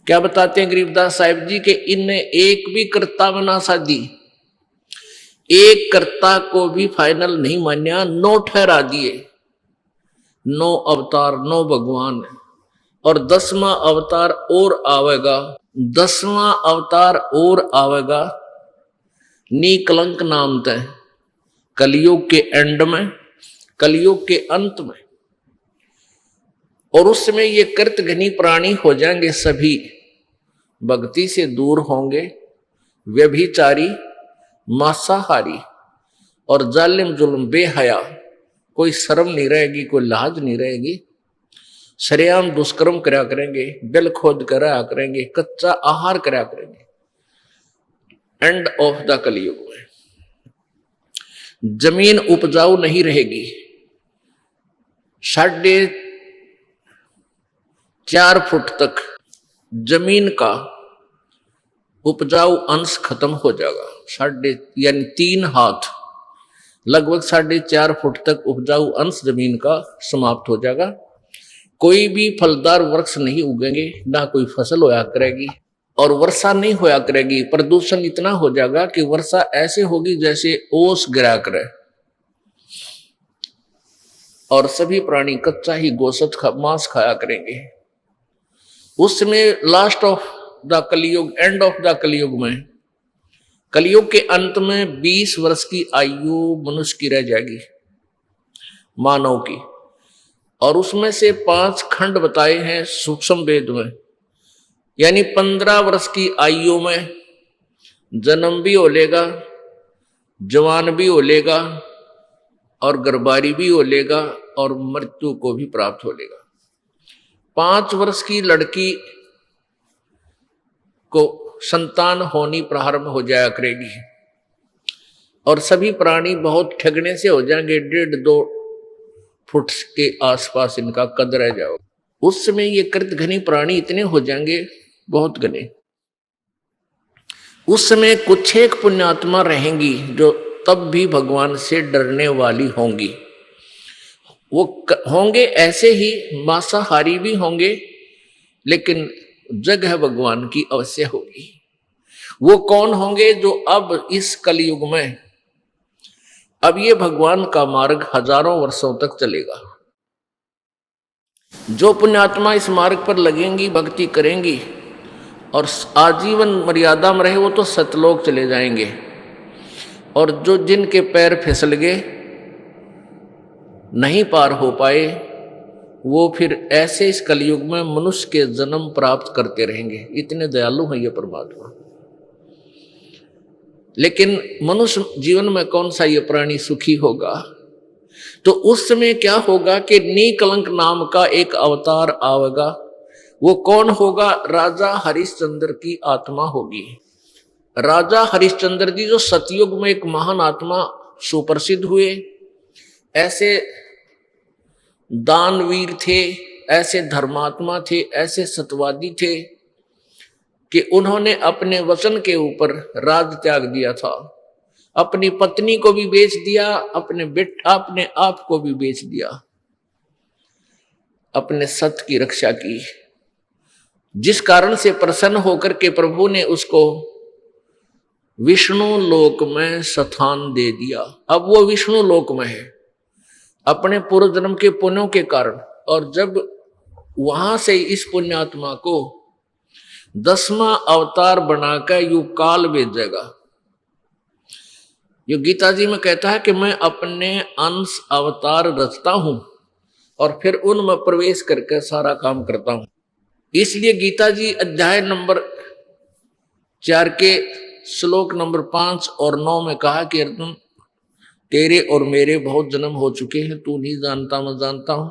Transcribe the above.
क्या बताते हैं गरीबदास साहिब जी के इनने एक भी कर्ता में ना साधी, एक कर्ता को भी फाइनल नहीं मान्या, 9 ठहरा दिए, 9 अवतार 9 भगवान, और 10वां अवतार और आवेगा, 10वां अवतार और आवेगा निकलंक नाम तय, कलयुग के एंड में, कलयुग के अंत में। और उसमें ये कृत घनी प्राणी हो जाएंगे, सभी भक्ति से दूर होंगे, व्यभिचारी, मांसाहारी और जालिम जुल्म बेहया, कोई शर्म नहीं रहेगी, कोई लाज नहीं रहेगी, सरेआम दुष्कर्म करा करेंगे, बिल खोद करा करेंगे, कच्चा आहार करा करेंगे। एंड ऑफ द कलयुग में जमीन उपजाऊ नहीं रहेगी, 4.5 फुट तक जमीन का उपजाऊ अंश खत्म हो जाएगा, यानी 3 हाथ, लगभग 4.5 फुट तक उपजाऊ अंश जमीन का समाप्त हो जाएगा। कोई भी फलदार वृक्ष नहीं उगेंगे, ना कोई फसल होया करेगी, और वर्षा नहीं होया करेगी। प्रदूषण इतना हो जाएगा कि वर्षा ऐसे होगी जैसे ओस गिरा करे, और सभी प्राणी कच्चा ही गोश्त मांस खाया करेंगे। उसमें लास्ट ऑफ द कलयुग, एंड ऑफ द कलयुग में, कलयुग के अंत में 20 वर्ष की आयु मनुष्य की रह जाएगी, मानव की। और उसमें से 5 खंड बताए हैं सूक्ष्म वेद में, यानी 15 वर्ष की आयु में जन्म भी हो लेगा, जवान भी हो लेगा, और गर्भारी भी हो लेगा, और मृत्यु को भी प्राप्त हो लेगा। 5 वर्ष की लड़की को संतान होनी प्रारंभ हो जाया करेगी, और सभी प्राणी बहुत ठगने से हो जाएंगे, 1.5-2 फुट के आसपास इनका कद रह जाओ। उस समय ये कृत घनी प्राणी इतने हो जाएंगे, बहुत घने। उस समय कुछ एक पुण्यात्मा रहेंगी जो तब भी भगवान से डरने वाली होंगी। वो होंगे ऐसे ही, मांसाहारी भी होंगे, लेकिन जगह भगवान की अवश्य होगी। वो कौन होंगे? जो अब इस कलयुग में, अब ये भगवान का मार्ग हजारों वर्षों तक चलेगा। जो पुण्यात्मा इस मार्ग पर लगेंगी, भक्ति करेंगी और आजीवन मर्यादा में रहे, वो तो सतलोक चले जाएंगे। और जो जिनके पैर फिसल गए, नहीं पार हो पाए, वो फिर ऐसे इस कलयुग में मनुष्य के जन्म प्राप्त करते रहेंगे। इतने दयालु हैं ये परमात्मा। लेकिन मनुष्य जीवन में कौन सा ये प्राणी सुखी होगा? तो उस समय क्या होगा कि निकलंक नाम का एक अवतार आवेगा। वो कौन होगा? राजा हरिश्चंद्र की आत्मा होगी। राजा हरिश्चंद्र जी जो सतयुग में एक महान आत्मा सुप्रसिद्ध हुए, ऐसे दानवीर थे, ऐसे धर्मात्मा थे, ऐसे सत्यवादी थे कि उन्होंने अपने वचन के ऊपर राज त्याग दिया था। अपनी पत्नी को भी बेच दिया, अपने आप को भी बेच दिया, अपने सत्य की रक्षा की, जिस कारण से प्रसन्न होकर के प्रभु ने उसको विष्णु लोक में स्थान दे दिया। अब वो विष्णु लोक में है अपने पूर्व जन्म के पुण्यों के कारण। और जब वहां से इस पुण्यात्मा को 10वां अवतार बनाकर यू काल भेजेगा। यो गीता जी में कहता है कि मैं अपने अंश अवतार रचता हूं और फिर उनमें प्रवेश करके सारा काम करता हूं। इसलिए गीता जी अध्याय नंबर 4 के श्लोक नंबर 5 और 9 में कहा कि अर्जुन, तेरे और मेरे बहुत जन्म हो चुके हैं, तू नहीं जानता मैं जानता हूं।